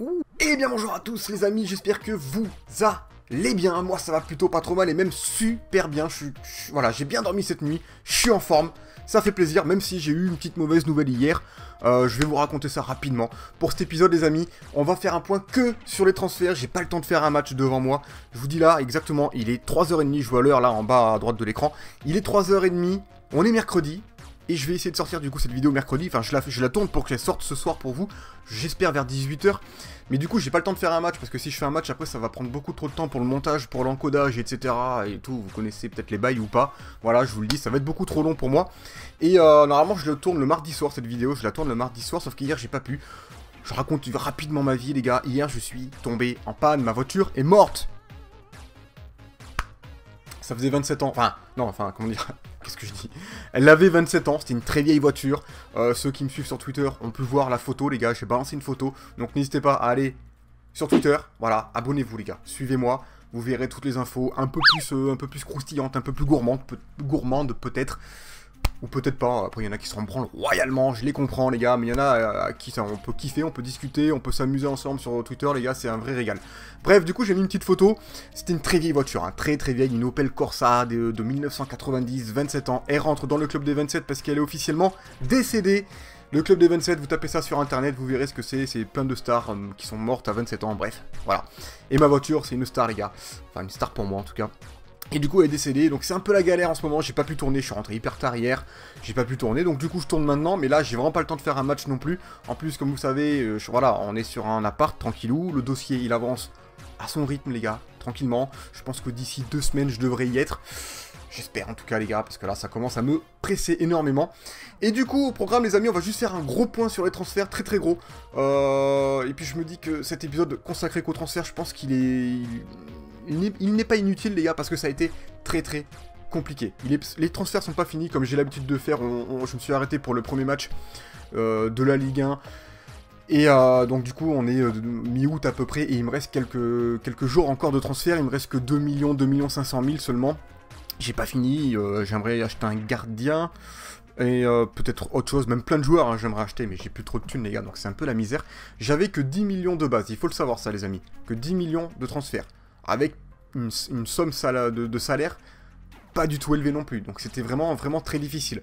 Eh bien bonjour à tous les amis, j'espère que vous allez bien. Moi ça va plutôt pas trop mal et même super bien. Voilà, j'ai bien dormi cette nuit, je suis en forme, ça fait plaisir, même si j'ai eu une petite mauvaise nouvelle hier. Je vais vous raconter ça rapidement. Pour cet épisode les amis, on va faire un point que sur les transferts. J'ai pas le temps de faire un match devant moi. Je vous dis là exactement, il est 3h30, je vois l'heure là en bas à droite de l'écran. Il est 3h30, on est mercredi. Et je vais essayer de sortir du coup cette vidéo mercredi, enfin je la tourne pour qu'elle sorte ce soir pour vous, j'espère vers 18h. Mais du coup j'ai pas le temps de faire un match, parce que si je fais un match après ça va prendre beaucoup trop de temps pour le montage, pour l'encodage, etc. Et tout, vous connaissez peut-être les bails ou pas. Voilà, je vous le dis, ça va être beaucoup trop long pour moi. Et normalement je le tourne le mardi soir cette vidéo, je la tourne le mardi soir, sauf qu'hier j'ai pas pu. Je raconte rapidement ma vie les gars, hier je suis tombé en panne, ma voiture est morte. Ça faisait 27 ans, comment dire, qu'est-ce que je dis? Elle avait 27 ans, c'était une très vieille voiture. Ceux qui me suivent sur Twitter ont pu voir la photo, les gars, j'ai balancé une photo. Donc n'hésitez pas à aller sur Twitter, voilà, abonnez-vous les gars, suivez-moi. Vous verrez toutes les infos, un peu plus croustillantes, un peu plus gourmandes peut-être. Ou peut-être pas, après il y en a qui se branlent royalement, je les comprends les gars, mais il y en a à qui ça, on peut kiffer, on peut discuter, on peut s'amuser ensemble sur Twitter les gars, c'est un vrai régal. Bref, du coup j'ai mis une petite photo, c'était une très vieille voiture, hein, très vieille, une Opel Corsa de 1990, 27 ans, elle rentre dans le club des 27 parce qu'elle est officiellement décédée. Le club des 27, vous tapez ça sur internet, vous verrez ce que c'est plein de stars qui sont mortes à 27 ans, bref, voilà. Et ma voiture c'est une star les gars, enfin une star pour moi en tout cas. Et du coup elle est décédée, donc c'est un peu la galère en ce moment, j'ai pas pu tourner, je suis rentré hyper tard hier, j'ai pas pu tourner, donc du coup je tourne maintenant, mais là j'ai vraiment pas le temps de faire un match non plus. En plus comme vous savez, voilà, on est sur un appart tranquillou, le dossier il avance à son rythme les gars, tranquillement. Je pense que d'ici 2 semaines je devrais y être, j'espère en tout cas les gars, parce que là ça commence à me presser énormément. Et du coup au programme les amis, on va juste faire un gros point sur les transferts, très gros. Et puis je me dis que cet épisode consacré qu'aux transferts, je pense qu'il est... Il n'est pas inutile les gars parce que ça a été très compliqué. Les transferts sont pas finis comme j'ai l'habitude de faire, je me suis arrêté pour le premier match de la Ligue 1. Et donc du coup on est mi-août à peu près et il me reste quelques jours encore de transferts, il me reste que 2 500 000 seulement. J'ai pas fini, j'aimerais acheter un gardien et peut-être autre chose, même plein de joueurs hein, j'aimerais acheter mais j'ai plus trop de thunes les gars donc c'est un peu la misère. J'avais que 10 millions de base, il faut le savoir ça les amis, que 10 millions de transferts. Avec une somme de salaire pas du tout élevée non plus. Donc c'était vraiment très difficile.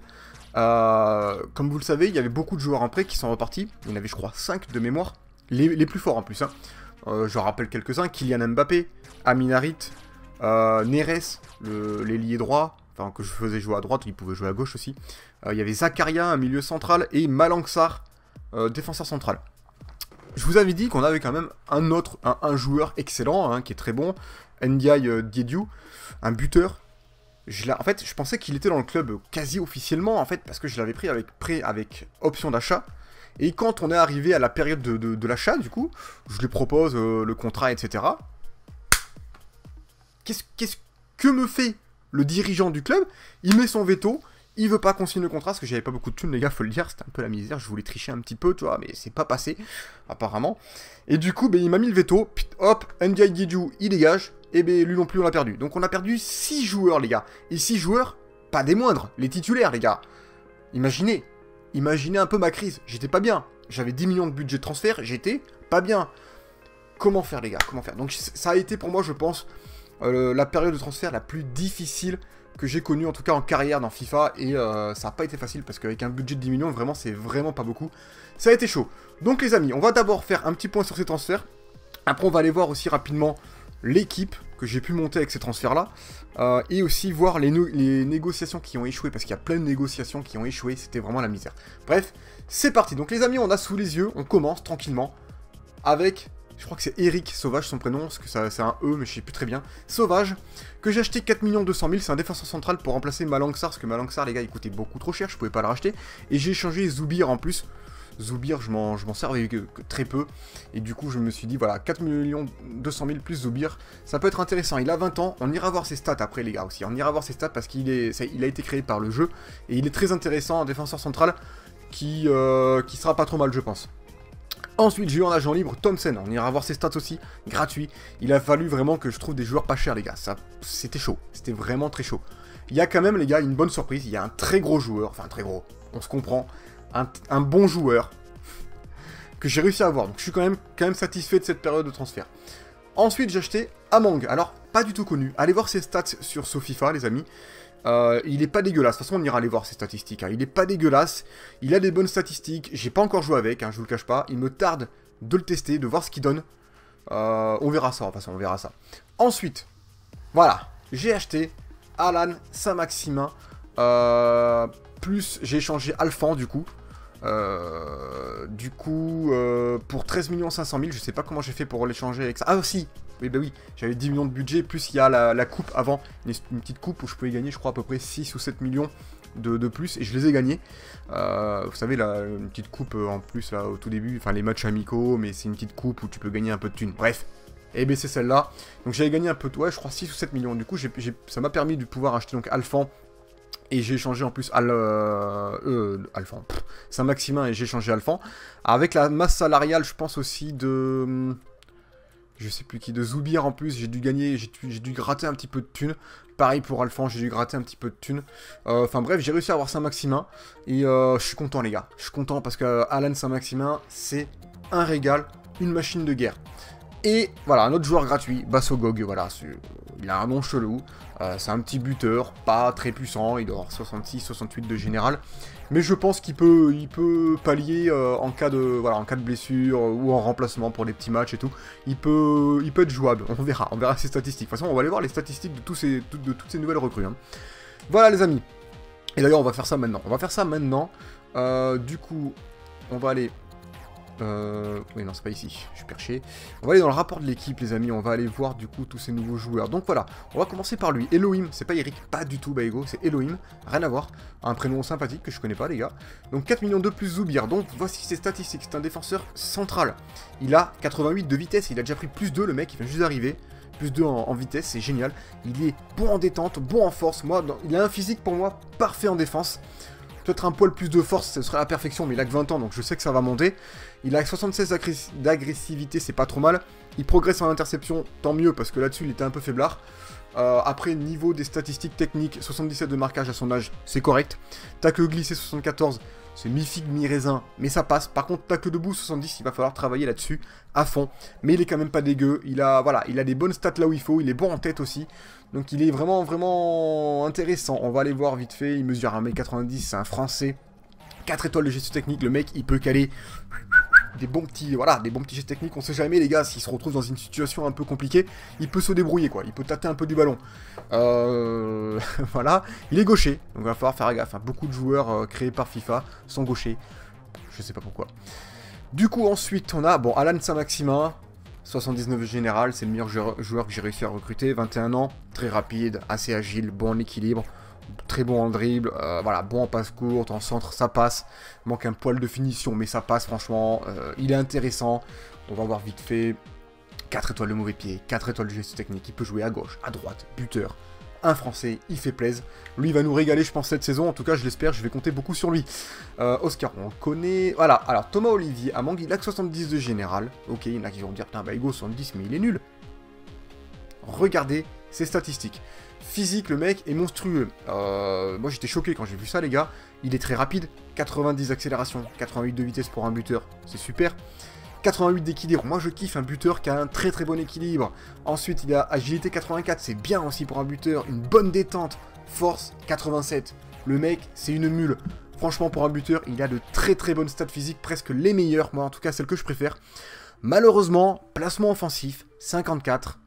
Comme vous le savez, il y avait beaucoup de joueurs en prêt qui sont repartis. Il y en avait je crois 5 de mémoire. Les plus forts en plus. Hein. Je rappelle quelques-uns. Kylian Mbappé, Amin Harit, Neres, l'ailier droit. Enfin que je faisais jouer à droite, il pouvait jouer à gauche aussi. Il y avait Zakaria, un milieu central. Et Malang Sarr, défenseur central. Je vous avais dit qu'on avait quand même un joueur excellent, hein, qui est très bon, Ndiaye Diédhiou, un buteur. En fait, je pensais qu'il était dans le club quasi officiellement, en fait, parce que je l'avais pris avec option d'achat. Et quand on est arrivé à la période de l'achat, du coup, je lui propose le contrat, etc. Que me fait le dirigeant du club? Il met son veto. Il veut pas qu'on signe le contrat, parce que j'avais pas beaucoup de thunes, les gars, faut le dire, c'était un peu la misère, je voulais tricher un petit peu, tu vois, mais c'est pas passé, apparemment. Et du coup, ben, il m'a mis le veto, hop, Ndiaye Diédhiou, il dégage, et ben, lui non plus, on l'a perdu. Donc on a perdu 6 joueurs, les gars. Et 6 joueurs, pas des moindres, les titulaires, les gars. Imaginez un peu ma crise, j'étais pas bien. J'avais 10 millions de budget de transfert, j'étais pas bien. Comment faire, les gars, comment faire? Donc ça a été pour moi, je pense, la période de transfert la plus difficile que j'ai connu en tout cas en carrière dans FIFA et ça n'a pas été facile parce qu'avec un budget de 10 millions vraiment c'est vraiment pas beaucoup, ça a été chaud. Donc les amis, on va d'abord faire un petit point sur ces transferts, après on va aller voir aussi rapidement l'équipe que j'ai pu monter avec ces transferts là et aussi voir les négociations qui ont échoué parce qu'il y a plein de négociations qui ont échoué, c'était vraiment la misère. Bref, c'est parti, donc les amis on a sous les yeux, on commence tranquillement avec... Je crois que c'est Eric Sauvage son prénom, parce que c'est un E, mais je sais plus très bien. Sauvage, que j'ai acheté 4 200 000, c'est un défenseur central pour remplacer Malang Sarr, parce que Malang Sarr, les gars, il coûtait beaucoup trop cher, je pouvais pas le racheter. Et j'ai échangé Zoubir en plus. Zoubir, je m'en servais que très peu. Et du coup, je me suis dit, voilà, 4 200 000 plus Zoubir, ça peut être intéressant. Il a 20 ans, on ira voir ses stats après, les gars, aussi. On ira voir ses stats parce qu'il a été créé par le jeu. Et il est très intéressant, un défenseur central qui sera pas trop mal, je pense. Ensuite, j'ai eu en agent libre Thompson, on ira voir ses stats aussi, gratuit. Il a fallu vraiment que je trouve des joueurs pas chers, les gars. C'était chaud, c'était vraiment très chaud. Il y a quand même, les gars, une bonne surprise. Il y a un très gros joueur, enfin très gros, on se comprend. Un bon joueur que j'ai réussi à avoir. Donc je suis quand même satisfait de cette période de transfert. Ensuite, j'ai acheté Amang. Alors, pas du tout connu. Allez voir ses stats sur SoFIFA, les amis. Il est pas dégueulasse. De toute façon, on ira aller voir ses statistiques. Hein. Il est pas dégueulasse. Il a des bonnes statistiques. J'ai pas encore joué avec, hein, je vous le cache pas. Il me tarde de le tester, de voir ce qu'il donne. On verra ça, de toute façon, on verra ça. Ensuite, voilà. J'ai acheté Alan Saint-Maximin. Plus, j'ai échangé Alphand, du coup. Pour 13 500 000, je sais pas comment j'ai fait pour l'échanger avec ça. Ah, si! Oui, bah oui, j'avais 10 millions de budget, plus il y a la coupe avant, une petite coupe où je pouvais gagner, je crois, à peu près 6 ou 7 millions de plus, et je les ai gagnés. Vous savez, là, une petite coupe en plus, là, au tout début, enfin, les matchs amicaux, mais c'est une petite coupe où tu peux gagner un peu de thunes. Bref, et bien c'est celle-là. Donc j'avais gagné un peu de, ouais, je crois 6 ou 7 millions. Du coup, ça m'a permis de pouvoir acheter donc Alphand. Et j'ai échangé en plus Alphand. Saint-Maximin et j'ai échangé Alphand. Avec la masse salariale, je pense aussi de... Je sais plus qui, de Zoubir en plus, j'ai dû gagner, j'ai dû gratter un petit peu de thunes. Pareil pour Alphand, j'ai dû gratter un petit peu de thunes. Enfin bref, j'ai réussi à avoir Saint-Maximin. Et je suis content les gars. Je suis content parce que Alan Saint-Maximin, c'est un régal, une machine de guerre. Et voilà, un autre joueur gratuit, Bassogog, voilà, il a un nom chelou, c'est un petit buteur, pas très puissant, il doit avoir 66-68 de général, mais je pense qu'il peut pallier en cas de blessure ou en remplacement pour les petits matchs et tout, il peut être jouable, on verra ses statistiques. De toute façon, on va aller voir les statistiques de toutes ces nouvelles recrues. Hein. Voilà les amis, et d'ailleurs on va faire ça maintenant, du coup, on va aller... Oui, non, c'est pas ici, je suis perché. On va aller dans le rapport de l'équipe, les amis, on va aller voir du coup tous ces nouveaux joueurs. Donc voilà, on va commencer par lui. Elohim, c'est pas Eric, pas du tout Baigo, c'est Elohim, rien à voir. Un prénom sympathique que je connais pas, les gars. Donc 4 millions de plus Zoubir, donc voici ses statistiques, c'est un défenseur central. Il a 88 de vitesse, il a déjà pris plus 2, le mec, il vient juste d'arriver. Plus 2 en vitesse, c'est génial. Il est bon en détente, bon en force. Moi, il a un physique pour moi parfait en défense. Peut-être un poil plus de force, ce serait la perfection, mais il a que 20 ans, donc je sais que ça va monter. Il a 76 d'agressivité, c'est pas trop mal. Il progresse en interception, tant mieux, parce que là-dessus, il était un peu faiblard. Après, niveau des statistiques techniques, 77 de marquage à son âge, c'est correct. Tacle glissé, 74, c'est mi-figue, mi-raisin, mais ça passe. Par contre, tacle debout, 70, il va falloir travailler là-dessus à fond. Mais il est quand même pas dégueu, il a des bonnes stats là où il faut, il est bon en tête aussi. Donc il est vraiment, vraiment intéressant. On va aller voir vite fait, il mesure 1m90, c'est un Français. 4 étoiles de gestion technique, le mec, il peut caler des bons petits gestes techniques, on sait jamais les gars, s'il se retrouve dans une situation un peu compliquée, il peut se débrouiller quoi, il peut tâter un peu du ballon. Voilà, il est gaucher, donc il va falloir faire gaffe, hein. Beaucoup de joueurs créés par FIFA sont gauchers, je sais pas pourquoi. Du coup ensuite on a, bon, Alan Saint-Maximin, 79 général, c'est le meilleur joueur que j'ai réussi à recruter, 21 ans, très rapide, assez agile, bon en équilibre, très bon en dribble, voilà, bon en passe courte, en centre, ça passe. Manque un poil de finition, mais ça passe franchement. Il est intéressant. On va voir vite fait. 4 étoiles de mauvais pied, 4 étoiles de geste technique. Il peut jouer à gauche, à droite, buteur. Un Français, il fait plaisir. Lui, il va nous régaler, je pense, cette saison. En tout cas, je l'espère, je vais compter beaucoup sur lui. Oscar, on le connaît. Voilà, alors Thomas Olivier, à Mangue, il a que 70 de général. Ok, il y en a qui vont dire, putain, Baigo, 70, mais il est nul. Regardez ses statistiques. Physique, le mec est monstrueux. Moi, j'étais choqué quand j'ai vu ça, les gars. Il est très rapide. 90 d'accélération, 88 de vitesse pour un buteur. C'est super. 88 d'équilibre. Moi, je kiffe un buteur qui a un très très bon équilibre. Ensuite, il a agilité 84. C'est bien aussi pour un buteur. Une bonne détente. Force 87. Le mec, c'est une mule. Franchement, pour un buteur, il a de très très bonnes stats physiques. Presque les meilleures. Moi, en tout cas, celles que je préfère. Malheureusement, placement offensif 54.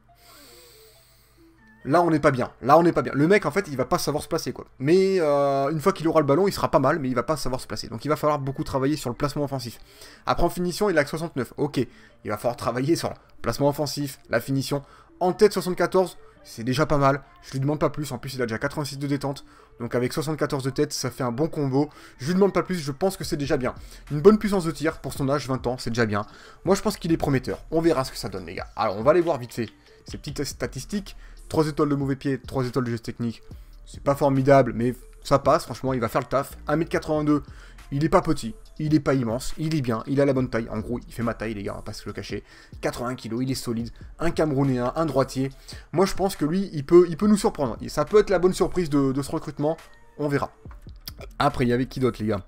Là, on n'est pas bien. Le mec, en fait, il va pas savoir se placer, quoi. Mais une fois qu'il aura le ballon, il sera pas mal, mais il va pas savoir se placer. Donc, il va falloir beaucoup travailler sur le placement offensif. Après, en finition, il a que 69. Ok, il va falloir travailler sur le placement offensif, la finition. En tête, 74, c'est déjà pas mal. Je lui demande pas plus. En plus, il a déjà 86 de détente. Donc, avec 74 de tête, ça fait un bon combo. Je lui demande pas plus, je pense que c'est déjà bien. Une bonne puissance de tir pour son âge, 20 ans, c'est déjà bien. Moi, je pense qu'il est prometteur. On verra ce que ça donne, les gars. Alors, on va aller voir vite fait ces petites statistiques. 3 étoiles de mauvais pied, 3 étoiles de geste technique. C'est pas formidable, mais ça passe, franchement, il va faire le taf. 1m82, il est pas petit, il est pas immense, il est bien, il a la bonne taille. En gros, il fait ma taille, les gars, on va pas se le cacher. 80 kg, il est solide. Un Camerounéen, un droitier. Moi, je pense que lui, il peut nous surprendre. Et ça peut être la bonne surprise de ce recrutement. On verra. Après, il y avait qui d'autre, les gars?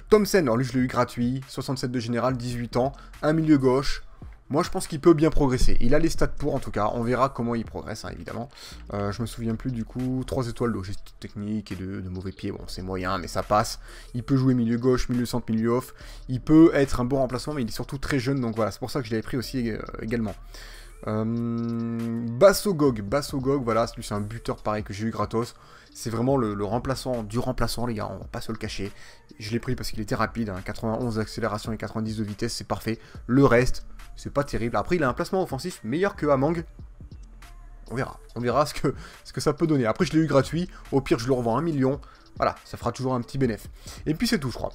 Thomsen, alors lui je l'ai eu gratuit, 67 de général, 18 ans, un milieu gauche. Moi je pense qu'il peut bien progresser, il a les stats pour en tout cas, on verra comment il progresse hein, évidemment. Je me souviens plus du coup, 3 étoiles de gestion technique et de mauvais pieds, bon c'est moyen mais ça passe. Il peut jouer milieu gauche, milieu centre, milieu off, il peut être un bon remplacement mais il est surtout très jeune donc voilà, c'est pour ça que je l'avais pris aussi également. Bassogog, voilà, lui c'est un buteur pareil que j'ai eu gratos. C'est vraiment le remplaçant du remplaçant les gars, on va pas se le cacher. Je l'ai pris parce qu'il était rapide, hein, 91 d'accélération et 90 de vitesse, c'est parfait. Le reste, c'est pas terrible. Après il a un placement offensif meilleur que Amang. On verra ce que ça peut donner. Après je l'ai eu gratuit, au pire je le revends 1 million. Voilà, ça fera toujours un petit bénéfice. Et puis c'est tout je crois.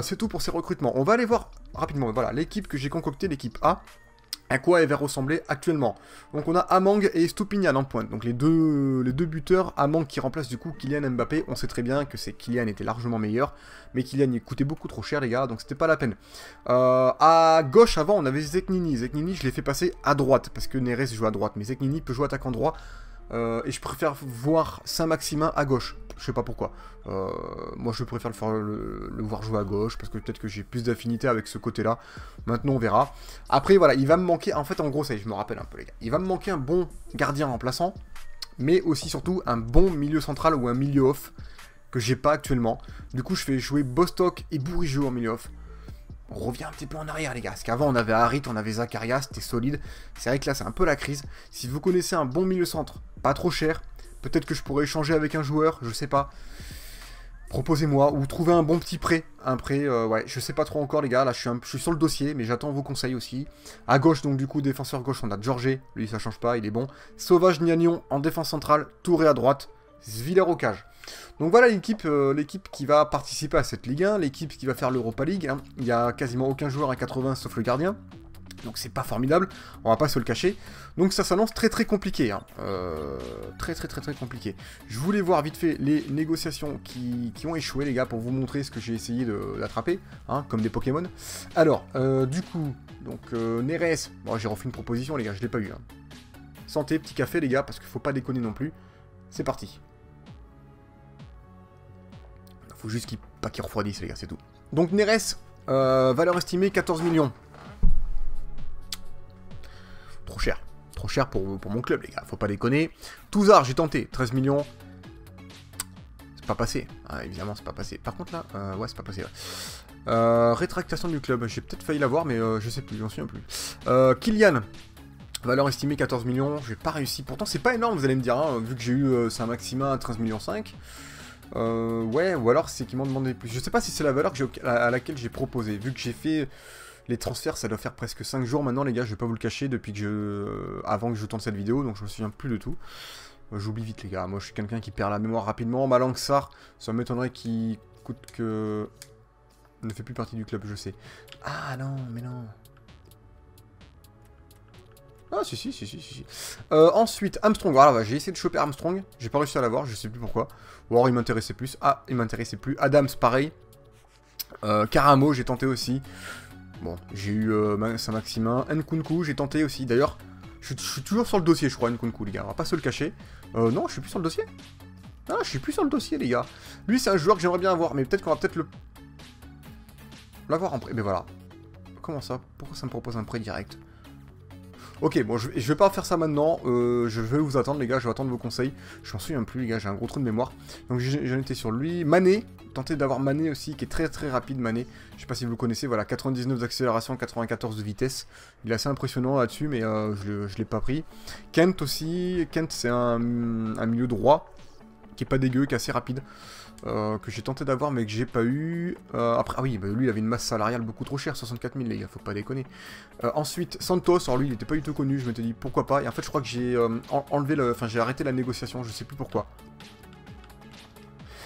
C'est tout pour ces recrutements. On va aller voir rapidement, voilà, l'équipe que j'ai concoctée, l'équipe A. À quoi elle va ressembler actuellement. Donc on a Amang et Stupinian en pointe. Donc les deux buteurs, Amang qui remplace du coup Kylian Mbappé. On sait très bien que Kylian était largement meilleur. Mais Kylian il coûtait beaucoup trop cher les gars, donc c'était pas la peine. À gauche avant on avait Zeknini. Zeknini je l'ai fait passer à droite. Parce que Neres joue à droite. Mais Zeknini peut jouer attaquant droit. Et je préfère voir Saint-Maximin à gauche. Je sais pas pourquoi. Moi je préfère le voir jouer à gauche parce que peut-être que j'ai plus d'affinité avec ce côté-là. Maintenant on verra. Après voilà, il va me manquer, en fait en gros ça je me rappelle un peu les gars. Il va me manquer un bon gardien remplaçant, mais aussi surtout un bon milieu central ou un milieu off que j'ai pas actuellement. Du coup je fais jouer Bostock et Bourigeaud en milieu off. On revient un petit peu en arrière les gars, parce qu'avant on avait Harit, on avait Zakaria, c'était solide. C'est vrai que là c'est un peu la crise. Si vous connaissez un bon milieu centre, pas trop cher, peut-être que je pourrais échanger avec un joueur, je sais pas. Proposez-moi, ou trouver un bon petit prêt. Un prêt, ouais, je sais pas trop encore les gars, là je suis sur le dossier, mais j'attends vos conseils aussi. À gauche, donc du coup, défenseur gauche, on a Georget, lui ça change pas, il est bon. Sauvage Niagnon en défense centrale, Touré à droite, Villers au cage. Donc voilà l'équipe qui va participer à cette Ligue 1, l'équipe qui va faire l'Europa League. Hein. Il n'y a quasiment aucun joueur à 80 sauf le gardien. Donc c'est pas formidable, on va pas se le cacher. Donc ça s'annonce très très compliqué. Hein. Très compliqué. Je voulais voir vite fait les négociations qui ont échoué les gars pour vous montrer ce que j'ai essayé d'attraper, hein, comme des Pokémon. Alors, du coup, donc Neres, bon j'ai refait une proposition les gars, je l'ai pas eu. Hein. Santé, petit café les gars, parce qu'il faut pas déconner non plus. C'est parti. Faut juste pas qu'il refroidisse les gars, c'est tout. Donc Neres, valeur estimée 14 millions. Trop cher pour mon club les gars, faut pas déconner. Touzard, j'ai tenté, 13 millions. C'est pas passé, ah, évidemment c'est pas passé. Par contre là, ouais c'est pas passé. Ouais. Rétractation du club, j'ai peut-être failli l'avoir mais je sais plus, j'en souviens plus. Kylian, valeur estimée 14 millions, j'ai pas réussi. Pourtant c'est pas énorme vous allez me dire, hein, vu que j'ai eu Saint-Maximin à 13 millions 5. Ouais, ou alors c'est qu'ils m'ont demandé plus. Je sais pas si c'est la valeur à laquelle j'ai proposé, vu que j'ai fait... Les transferts, ça doit faire presque 5 jours maintenant, les gars, je vais pas vous le cacher, depuis que avant que je tourne cette vidéo, donc je me souviens plus de tout. J'oublie vite, les gars. Moi, je suis quelqu'un qui perd la mémoire rapidement. Malangsar, ça m'étonnerait qu'il coûte que... Il ne fait plus partie du club, je sais. Ah non, mais non. Ah, si. Ensuite, Armstrong. Voilà, j'ai essayé de choper Armstrong. J'ai pas réussi à l'avoir, je sais plus pourquoi. Ou alors il m'intéressait plus. Ah, il m'intéressait plus. Adams, pareil. Karamo, j'ai tenté aussi. Bon, j'ai eu Saint-Maximin, Nkunku, j'ai tenté aussi. D'ailleurs, je suis toujours sur le dossier, je crois, Nkunku, les gars. On va pas se le cacher. Non, je suis plus sur le dossier. Ah, je suis plus sur le dossier, les gars. Lui, c'est un joueur que j'aimerais bien avoir, mais peut-être qu'on va peut-être l'avoir en prêt. Mais voilà. Comment ça? Pourquoi ça me propose un prêt direct? Ok, bon, je vais pas faire ça maintenant. Je vais vous attendre, les gars. Je vais attendre vos conseils. Je m'en souviens plus, les gars. J'ai un gros trou de mémoire. Donc, j'en étais sur lui. Mané. Tenter d'avoir Mané aussi, qui est très rapide, Mané. Je sais pas si vous le connaissez. Voilà, 99 d'accélération, 94 de vitesse. Il est assez impressionnant là-dessus, mais je l'ai pas pris. Kent aussi. Kent, c'est un milieu droit. Qui est pas dégueu, qui est assez rapide. Que j'ai tenté d'avoir mais que j'ai pas eu. Après, ah oui, bah, lui il avait une masse salariale beaucoup trop chère, 64 000 les gars, faut pas déconner. Ensuite, Santos, alors lui il était pas du tout connu, je m'étais dit pourquoi pas. Et en fait, je crois que j'ai j'ai arrêté la négociation, je sais plus pourquoi.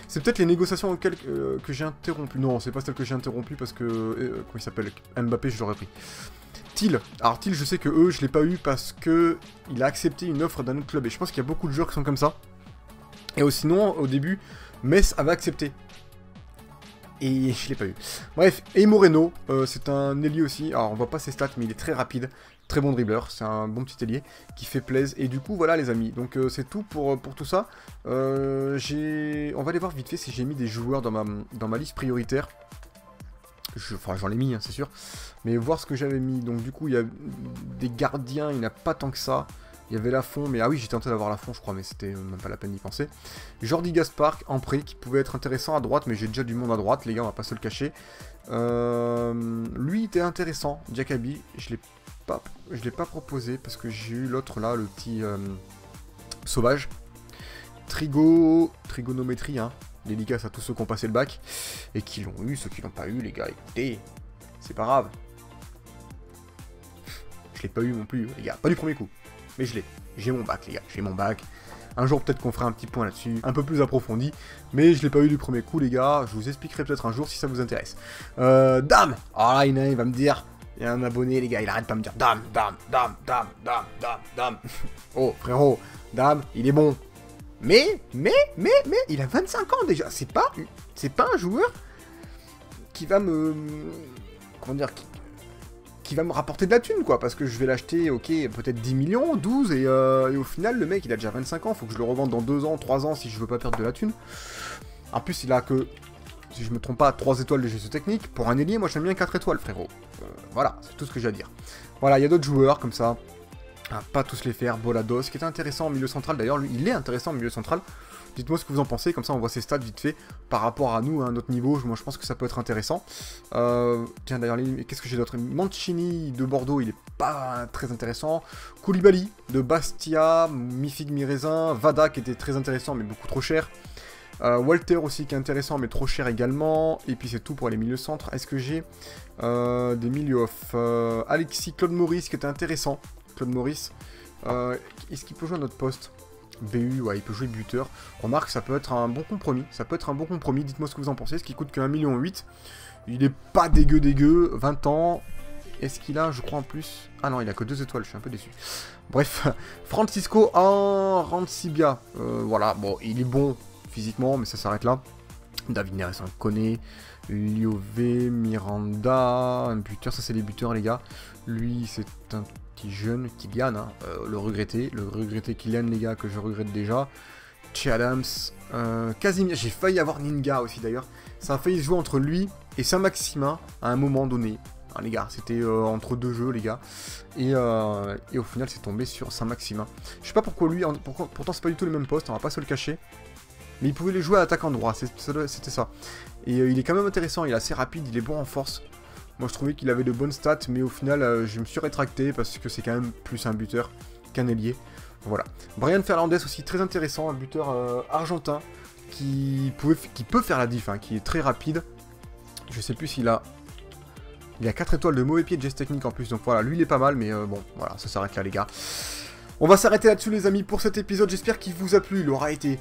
C'est peut-être les négociations auxquelles que j'ai interrompu. Non, c'est pas celle que j'ai interrompu parce que. Comment il s'appelle? Mbappé, je l'aurais pris. Thiel. Alors Thiel, je sais que je l'ai pas eu parce que il a accepté une offre d'un autre club. Et je pense qu'il y a beaucoup de joueurs qui sont comme ça. Et sinon, au début. Metz avait accepté. Et je l'ai pas eu. Bref, et Moreno, c'est un ailier aussi. Alors on voit pas ses stats, mais il est très rapide. Très bon dribbleur, c'est un bon petit ailier qui fait plaisir. Et du coup, voilà les amis, donc c'est tout pour tout ça. On va aller voir vite fait si j'ai mis des joueurs dans ma liste prioritaire. Enfin, j'en ai mis, hein, c'est sûr. Mais voir ce que j'avais mis. Donc du coup, il y a des gardiens, il n'y en a pas tant que ça. Il y avait Lafont, mais ah oui, j'ai tenté d'avoir Lafont, je crois, mais c'était même pas la peine d'y penser. Jordi Gaspard, en prêt, qui pouvait être intéressant à droite, mais j'ai déjà du monde à droite, les gars, on va pas se le cacher. Lui était intéressant, Diakabi, je l'ai pas proposé, parce que j'ai eu l'autre là, le petit sauvage. Trigonométrie, hein. Dédicace à tous ceux qui ont passé le bac, et qui l'ont eu, ceux qui l'ont pas eu, les gars, écoutez, c'est pas grave. Je l'ai pas eu non plus, les gars, pas du premier coup. Mais je l'ai. J'ai mon bac, les gars. J'ai mon bac. Un jour, peut-être qu'on fera un petit point là-dessus, un peu plus approfondi. Mais je l'ai pas eu du premier coup, les gars. Je vous expliquerai peut-être un jour si ça vous intéresse. Dame. Ah là, il va me dire... Il y a un abonné, les gars. Il arrête pas de me dire Dame. Oh, frérot. Dame, il est bon. Mais, il a 25 ans déjà. C'est pas un joueur qui va me... Comment dire, qui va me rapporter de la thune, quoi, parce que je vais l'acheter, ok, peut-être 10 millions, 12, et au final, le mec, il a déjà 25 ans, faut que je le revende dans 2 ans, 3 ans, si je veux pas perdre de la thune. En plus, il a que, si je me trompe pas, 3 étoiles de gestion technique. Pour un ailier, moi, j'aime bien 4 étoiles, frérot. Voilà, c'est tout ce que j'ai à dire. Voilà, il y a d'autres joueurs, comme ça, à pas tous les faire. Bolados, qui est intéressant en milieu central, d'ailleurs, lui, il est intéressant en milieu central. Dites-moi ce que vous en pensez, comme ça on voit ses stats vite fait par rapport à nous, à notre niveau. Moi je pense que ça peut être intéressant. Tiens d'ailleurs, qu'est-ce que j'ai d'autre? Mancini de Bordeaux, il est pas très intéressant. Koulibaly de Bastia, mi-figue mi-raisin. Vada qui était très intéressant mais beaucoup trop cher. Walter aussi qui est intéressant mais trop cher également. Et puis c'est tout pour les milieux centres. Est-ce que j'ai des milieux off? Alexis, Claude Maurice qui était intéressant. Claude Maurice. Est-ce qu'il peut jouer à notre poste? BU, ouais, il peut jouer buteur. Remarque, ça peut être un bon compromis. Dites-moi ce que vous en pensez. Ce qui coûte que 1,8 million. Il est pas dégueu. 20 ans. Est-ce qu'il a, je crois en plus... Ah non, il a que 2 étoiles, je suis un peu déçu. Bref, Francisco Arancibia. Voilà, bon, il est bon physiquement, mais ça s'arrête là. David Neres, on connaît. Liové, Miranda, un buteur. Ça, c'est les buteurs, les gars. Lui, c'est un petit jeune, Kylian, hein, le regretté Kylian, les gars, que je regrette déjà. Che Adams, Casimir, j'ai failli avoir Ninga aussi d'ailleurs. Ça a failli se jouer entre lui et Saint-Maximin à un moment donné. Hein, les gars, c'était entre 2 jeux, les gars. Et au final, c'est tombé sur Saint-Maximin. Je sais pas pourquoi lui, pourtant c'est pas du tout le même poste, on va pas se le cacher. Mais il pouvait les jouer à attaquant droit, c'était ça. Et il est quand même intéressant, il est assez rapide, il est bon en force. Moi je trouvais qu'il avait de bonnes stats, mais au final je me suis rétracté parce que c'est quand même plus un buteur qu'un ailier. Voilà. Brian Fernandez aussi très intéressant, un buteur argentin qui peut faire la diff, hein, qui est très rapide. Je sais plus s'il a... Il a 4 étoiles de mauvais pied de geste technique en plus, donc voilà, lui il est pas mal, mais bon, voilà, ça s'arrête là les gars. On va s'arrêter là-dessus les amis pour cet épisode, j'espère qu'il vous a plu, il aura été...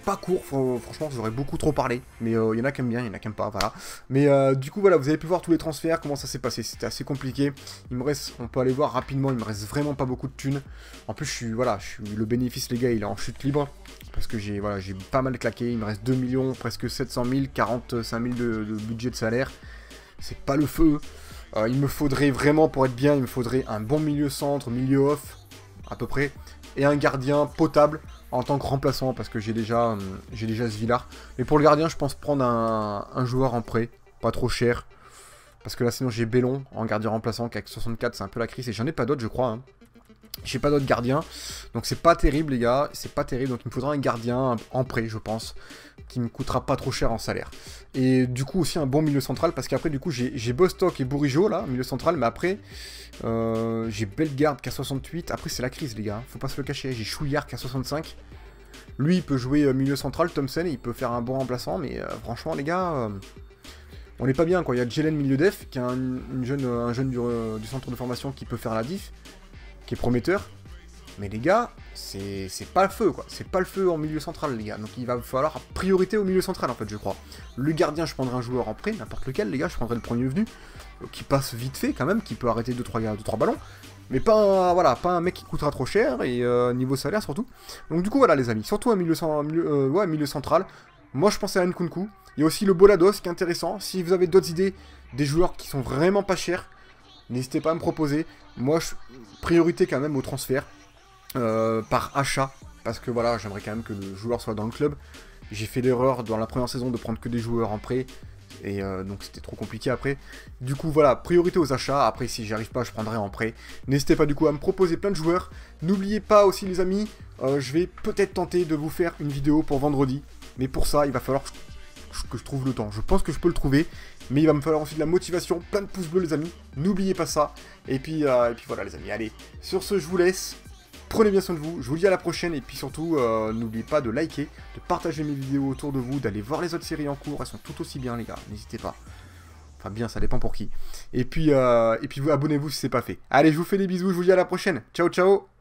pas court, franchement j'aurais beaucoup trop parlé, mais il y en a qui aiment bien, il y en a qui aiment pas, voilà. Mais du coup voilà, vous avez pu voir tous les transferts, comment ça s'est passé, c'était assez compliqué. Il me reste, on peut aller voir rapidement, il me reste vraiment pas beaucoup de thunes. En plus je suis le bénéfice les gars, il est en chute libre, parce que j'ai pas mal claqué, il me reste 2 millions, presque 700 000, 45 000 de budget de salaire. C'est pas le feu. Il me faudrait vraiment, pour être bien, il me faudrait un bon milieu centre, milieu off, à peu près, et un gardien potable en tant que remplaçant, parce que j'ai déjà ce Villar. Mais pour le gardien, je pense prendre un joueur en prêt, pas trop cher, parce que là, sinon, j'ai Bellon en gardien remplaçant, qui avec 64, c'est un peu la crise, et j'en ai pas d'autres, je crois, hein. J'ai pas d'autres gardiens, donc c'est pas terrible les gars, c'est pas terrible, donc il me faudra un gardien en prêt je pense, qui me coûtera pas trop cher en salaire. Et du coup aussi un bon milieu central, parce qu'après du coup j'ai Bostock et Bourigeaud là, milieu central, mais après j'ai Bellegarde qui a 68, après c'est la crise les gars, faut pas se le cacher, j'ai Chouillard qui a 65, lui il peut jouer milieu central, Thompson, il peut faire un bon remplaçant, mais franchement les gars... on n'est pas bien quoi, il y a Jelen milieu def, qui est un jeune du centre de formation qui peut faire la diff, qui est prometteur, mais les gars, c'est pas le feu quoi, c'est pas le feu en milieu central les gars, donc il va falloir priorité au milieu central en fait je crois. Le gardien je prendrai un joueur en prêt, n'importe lequel les gars, je prendrai le premier venu, qui passe vite fait quand même, qui peut arrêter 2-3 ballons, mais pas voilà, pas un mec qui coûtera trop cher, et niveau salaire surtout. Donc du coup voilà les amis, surtout un milieu central, moi je pensais à Nkunku, il y a aussi le Bolados qui est intéressant, si vous avez d'autres idées, des joueurs qui sont vraiment pas chers, n'hésitez pas à me proposer. Moi, priorité quand même au transfert par achat, parce que voilà, j'aimerais quand même que le joueur soit dans le club. J'ai fait l'erreur dans la première saison de prendre que des joueurs en prêt, et donc c'était trop compliqué après. Du coup voilà, priorité aux achats, après si j'y arrive pas je prendrai en prêt. N'hésitez pas du coup à me proposer plein de joueurs. N'oubliez pas aussi les amis, je vais peut-être tenter de vous faire une vidéo pour vendredi. Mais pour ça il va falloir que je trouve le temps. Je pense que je peux le trouver, mais il va me falloir aussi de la motivation, plein de pouces bleus les amis. N'oubliez pas ça. Et puis voilà les amis, allez, sur ce je vous laisse. Prenez bien soin de vous, je vous dis à la prochaine, et puis surtout, n'oubliez pas de liker, de partager mes vidéos autour de vous, d'aller voir les autres séries en cours, elles sont tout aussi bien les gars, n'hésitez pas. Enfin bien, ça dépend pour qui. Et puis vous abonnez-vous si c'est pas fait. Allez, je vous fais des bisous, je vous dis à la prochaine, ciao ciao.